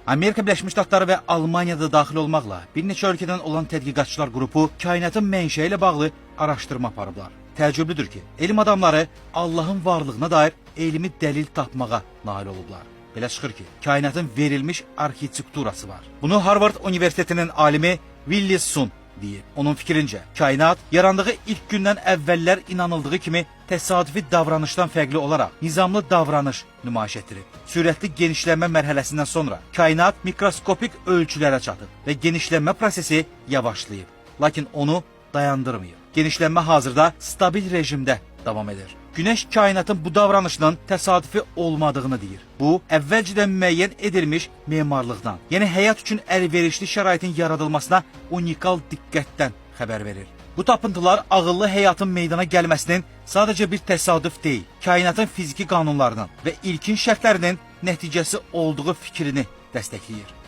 Amerika Birləşmiş Ştatları və Almaniyada daxil olmaqla bir neçə ölkədən olan tədqiqatçılar qrupu kainatın mənşəyi ilə bağlı araşdırma aparıblar. Təəccüblüdür ki, elm adamları Allahın varlığına dair elmi dəlil tapmağa nail olublar. Belə çıxır ki, kainatın verilmiş arxitekturası var. Bunu Harvard Universitetinin alimi Willis Sun deyib. Onun fikrincə, kainat yarandığı ilk gündən əvvəllər inanıldığı kimi təsadüfi davranışdan fərqli olaraq nizamlı davranış nümayiş etdirib. Sürətli genişlənmə mərhələsindən sonra kainat mikroskopik ölçülərə çatıb və genişlənmə prosesi yavaşlayıb, lakin onu dayandırmayıb. Genişlənmə hazırda stabil rejimdə davam edir. Günəş kainatın bu davranışının təsadüfi olmadığını deyir. Bu, əvvəlcədən müəyyən edilmiş memarlıqdan, yəni həyat üçün əlverişli şəraitin yaradılmasına unikal diqqətdən xəbər verir. Bu tapıntılar ağıllı həyatın meydana gəlməsinin sadəcə bir təsadüf deyil, kainatın fiziki qanunlarının və ilkin şərtlərinin nəticəsi olduğu fikrini dəstəkləyir.